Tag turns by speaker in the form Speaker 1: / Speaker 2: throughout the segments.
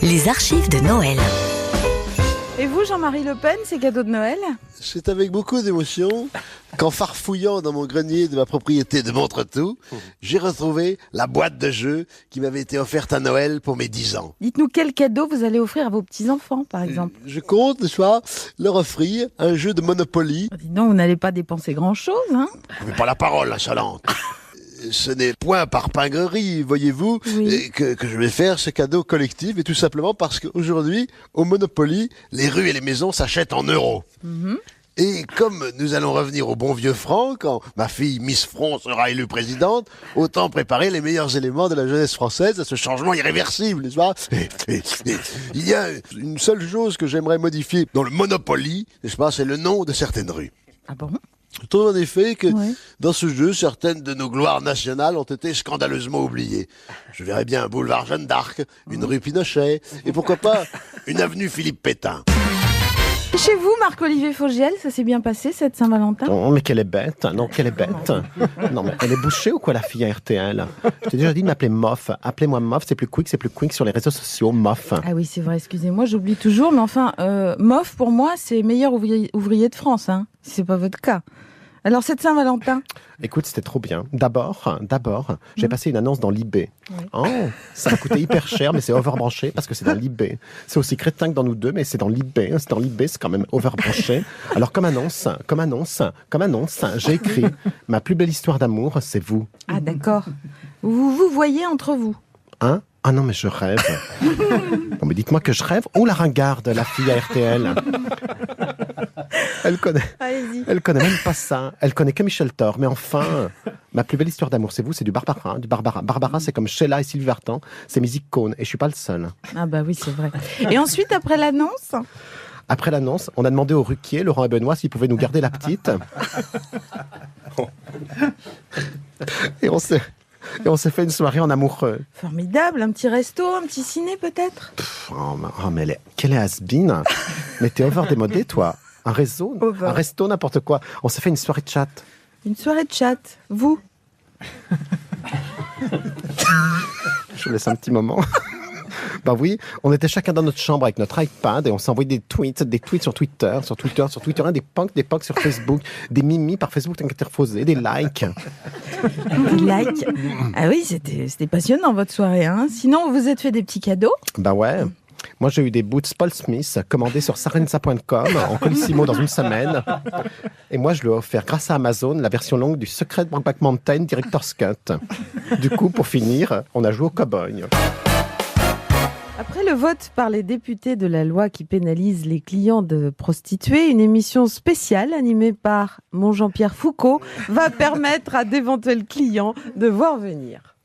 Speaker 1: Les archives de Noël.
Speaker 2: Et vous, Jean-Marie Le Pen, ces cadeaux de Noël?
Speaker 3: C'est avec beaucoup d'émotion qu'en farfouillant dans mon grenier de ma propriété de Montretout, j'ai retrouvé la boîte de jeux qui m'avait été offerte à Noël pour mes 10 ans.
Speaker 2: Dites-nous quel cadeau vous allez offrir à vos petits-enfants, par exemple.
Speaker 3: Je compte, ce soir, leur offrir un jeu de Monopoly.
Speaker 2: Dis donc, vous n'allez pas dépenser grand-chose, hein?
Speaker 3: Mais pas la parole, insolente. Ce n'est point par pingrerie, voyez-vous,
Speaker 2: Oui.
Speaker 3: que je vais faire ce cadeau collectif, et tout simplement parce qu'aujourd'hui, au Monopoly, les rues et les maisons s'achètent en euros. Et comme nous allons revenir au bon vieux franc, quand ma fille Miss Front sera élue présidente, autant préparer les meilleurs éléments de la jeunesse française à ce changement irréversible, n'est-ce pas? Et il y a une seule chose que j'aimerais modifier dans le Monopoly, n'est-ce pas? C'est le nom de certaines rues.
Speaker 2: Ah bon?
Speaker 3: Je trouve en effet que
Speaker 2: Ouais.
Speaker 3: dans ce jeu, certaines de nos gloires nationales ont été scandaleusement oubliées. Je verrais bien un boulevard Jeanne d'Arc, une rue Pinochet, et pourquoi pas une avenue Philippe Pétain.
Speaker 2: Chez vous, Marc-Olivier Fogiel, ça s'est bien passé, cette Saint-Valentin?
Speaker 4: Oh, mais qu'elle est bête. Non, qu'elle est bête. Non, mais elle est bouchée ou quoi, la fille à RTL? Je t'ai déjà dit de m'appeler Moff. Appelez-moi Moff, c'est plus quick sur les réseaux sociaux, Moff.
Speaker 2: Ah oui, c'est vrai, excusez-moi, j'oublie toujours, mais enfin, MOF, pour moi, c'est meilleur ouvrier de France, hein, si c'est pas votre cas. Alors, cette Saint-Valentin?
Speaker 4: Écoute, c'était trop bien. D'abord, j'ai passé une annonce dans l'IB. Oh, ça m'a coûté hyper cher, mais c'est overbranché parce que c'est dans l'IB. C'est aussi crétin que dans nous deux, mais c'est dans l'IB. C'est dans l'IB, c'est quand même overbranché. Alors, comme annonce, j'ai écrit « Ma plus belle histoire d'amour, c'est vous
Speaker 2: Ah d'accord. Vous vous voyez entre vous? ».
Speaker 4: Hein? Ah non, mais je rêve. Non, mais dites-moi que je rêve. Oh, la ringarde, la fille à RTL. Elle connaît même pas ça. Elle connaît que Michel Thor. Mais enfin, ma plus belle histoire d'amour, c'est vous, c'est du Barbara. Barbara, c'est comme Sheila et Sylvie Vartan. C'est mes icônes. Et je suis pas le seul.
Speaker 2: Ah bah oui, c'est vrai. Et ensuite, après l'annonce?
Speaker 4: Après l'annonce, on a demandé au Ruquier, Laurent et Benoît, s'ils pouvaient nous garder la petite. Et on s'est fait une soirée en amoureux.
Speaker 2: Formidable, un petit resto, un petit ciné peut-être?
Speaker 4: Mais quelle est has-been. Mais t'es over démodé, toi. Un resto, n'importe quoi. On s'est fait une soirée de chat.
Speaker 2: Une soirée de chat, vous?
Speaker 4: Je vous laisse un petit moment. Bah oui, on était chacun dans notre chambre avec notre iPad et on s'envoyait des tweets sur Twitter, des punks sur Facebook, des mimis par Facebook interposés, des likes.
Speaker 2: Des likes? Ah oui, c'était passionnant votre soirée, hein. Sinon, vous vous êtes fait des petits cadeaux?
Speaker 4: Bah ouais. Moi, j'ai eu des boots Paul Smith commandés sur sarenza.com en colissimo dans une semaine. Et moi, je lui ai offert, grâce à Amazon, la version longue du Secret Brokeback Mountain Director's Cut. Du coup, pour finir, on a joué au cow-boy.
Speaker 2: Après le vote par les députés de la loi qui pénalise les clients de prostituées, une émission spéciale animée par mon Jean-Pierre Foucault va permettre à d'éventuels clients de voir venir.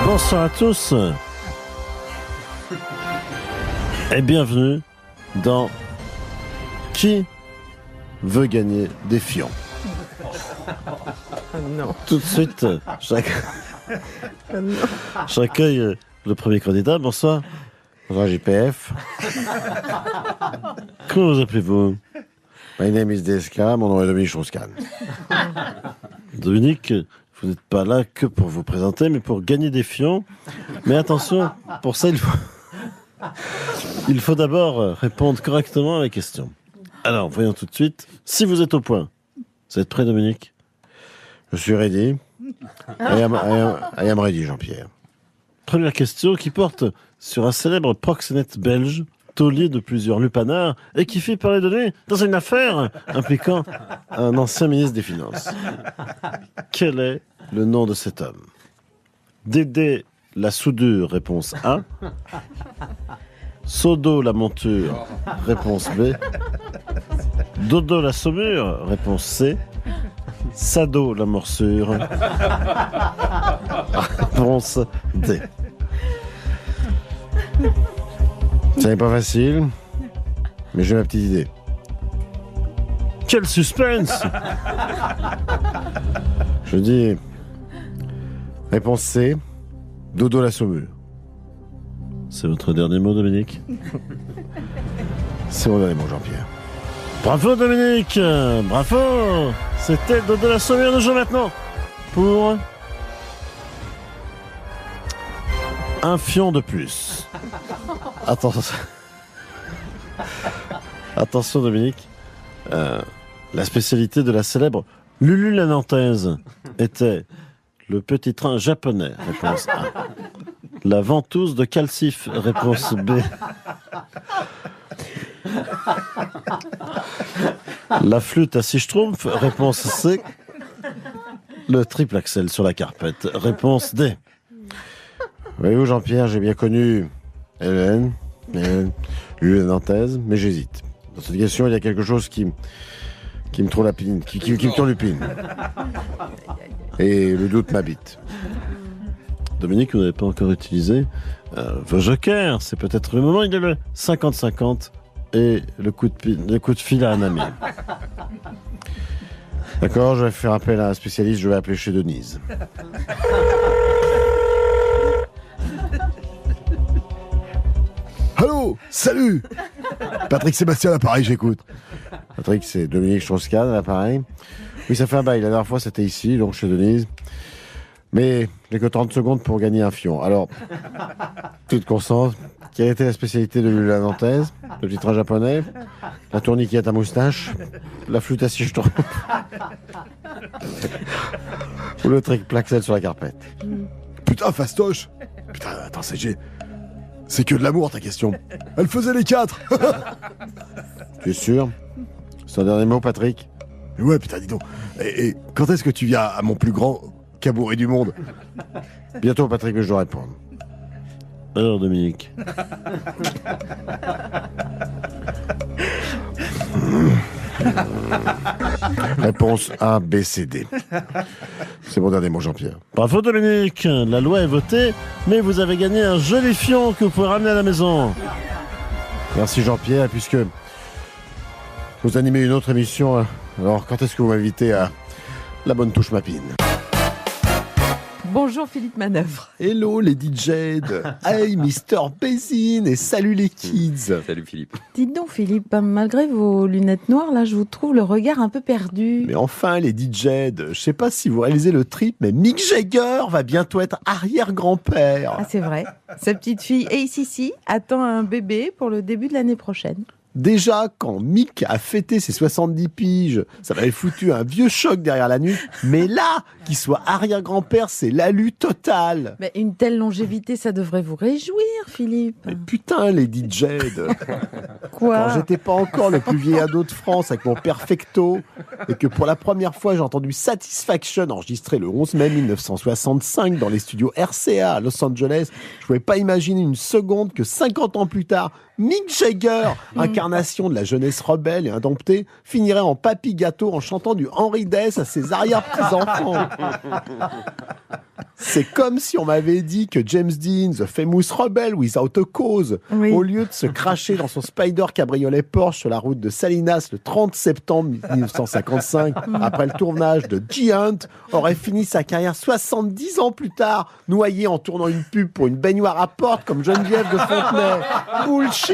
Speaker 5: Bonsoir à tous et bienvenue dans Qui veut gagner des fions?
Speaker 2: Non.
Speaker 5: Tout de suite, j'accueille le premier candidat. Bonsoir.
Speaker 4: Bonjour JPF.
Speaker 5: Comment vous appelez-vous?
Speaker 4: My name is DSK, mon nom est Dominique Strauss-Kahn.
Speaker 5: Dominique, vous n'êtes pas là que pour vous présenter, mais pour gagner des fions. Mais attention, pour ça, il faut d'abord répondre correctement à la question. Alors, voyons tout de suite. Si vous êtes au point, vous êtes prêt, Dominique?
Speaker 4: Je suis ready. I am ready, Jean-Pierre.
Speaker 5: Première question qui porte sur un célèbre proxénète belge, taulier de plusieurs lupanards, et qui fit parler de lui dans une affaire impliquant un ancien ministre des Finances. Quel est le nom de cet homme? Dédé la soudure, réponse A. Sodo la monture, réponse B. Dodo la saumure, réponse C. Sado la morsure, réponse D.
Speaker 4: Ça n'est pas facile, mais j'ai ma petite idée.
Speaker 5: Quel suspense!
Speaker 4: Je dis réponse C, Dodo la saumure.
Speaker 5: C'est votre dernier mot, Dominique?
Speaker 4: C'est mon dernier mot, Jean-Pierre.
Speaker 5: Bravo Dominique, bravo. C'était de la Saumure. Nous jouons maintenant pour un fion de plus. Attention Dominique. La spécialité de la célèbre Lulu la Nantaise était le petit train japonais, réponse A. La ventouse de calcif, réponse B. La flûte à six schtroumpfs, réponse C. Le triple axel sur la carpette, réponse D. Voyez-vous Jean-Pierre, j'ai bien connu Hélène, Lulu la Nantaise, mais j'hésite. Dans cette question, il y a quelque chose qui me turlupine, qui me turlupine. Et le doute m'habite. Dominique, vous n'avez pas encore utilisé vos jokers. C'est peut-être le moment. Il est le 50-50 et le coup de fil à un ami. D'accord, je vais faire appel à un spécialiste. Je vais appeler chez Denise.
Speaker 4: Allô, salut. Patrick Sébastien à l'appareil, j'écoute.
Speaker 5: Patrick, c'est Dominique Strauss-Kahn à l'appareil. Oui, ça fait un bail. La dernière fois, c'était ici, donc chez Denise. Mais j'ai que 30 secondes pour gagner un fion. Alors, tu te concentres. Quelle était la spécialité de la Nantaise? Le petit train japonais? La tourniquette à moustache? La flûte à six schtroumpfs? Ou le trick plaxel sur la carpette?
Speaker 4: Putain, fastoche. Putain, attends, c'est que de l'amour ta question. Elle faisait les 4.
Speaker 5: Tu es sûr? C'est un dernier mot, Patrick?
Speaker 4: Mais ouais, putain, dis donc. Et quand est-ce que tu viens à mon plus grand caboret du monde?
Speaker 5: Bientôt, Patrick, mais je dois répondre. Alors, Dominique.
Speaker 4: Réponse A, B, C, D. C'est mon dernier mot, Jean-Pierre.
Speaker 5: Bravo, Dominique. La loi est votée, mais vous avez gagné un joli fion que vous pouvez ramener à la maison.
Speaker 4: Merci, Jean-Pierre, puisque vous animez une autre émission. Alors, quand est-ce que vous m'invitez à La Bonne Touche Mapine?
Speaker 2: Bonjour Philippe Manœuvre.
Speaker 4: Hello les DJ de Hey Mister Bézine et salut les kids.
Speaker 1: Salut Philippe.
Speaker 2: Dites donc Philippe, malgré vos lunettes noires, là je vous trouve le regard un peu perdu.
Speaker 4: Mais enfin les DJ je sais pas si vous réalisez le trip, mais Mick Jagger va bientôt être arrière-grand-père.
Speaker 2: Ah c'est vrai, sa petite fille ACC attend un bébé pour le début de l'année prochaine.
Speaker 4: Déjà, quand Mick a fêté ses 70 piges, ça m'avait foutu un vieux choc derrière la nuque. Mais là, qu'il soit arrière-grand-père, c'est l'alu total.
Speaker 2: Mais une telle longévité, ça devrait vous réjouir, Philippe.
Speaker 4: Mais putain, les DJ
Speaker 2: Quoi?
Speaker 4: Quand j'étais pas encore le plus vieil ado de France avec mon perfecto, et que pour la première fois, j'ai entendu Satisfaction enregistré le 11 mai 1965 dans les studios RCA à Los Angeles, je pouvais pas imaginer une seconde que 50 ans plus tard, Mick Jagger, incarnation de la jeunesse rebelle et indomptée, finirait en papy gâteau en chantant du Henry Dess à ses arrière-petits-enfants. C'est comme si on m'avait dit que James Dean, the famous rebel without a cause, au lieu de se cracher dans son Spider cabriolet Porsche sur la route de Salinas le 30 septembre 1955, après le tournage de Giant, aurait fini sa carrière 70 ans plus tard, noyé en tournant une pub pour une baignoire à porte comme Geneviève de Fontenay. Bullshit!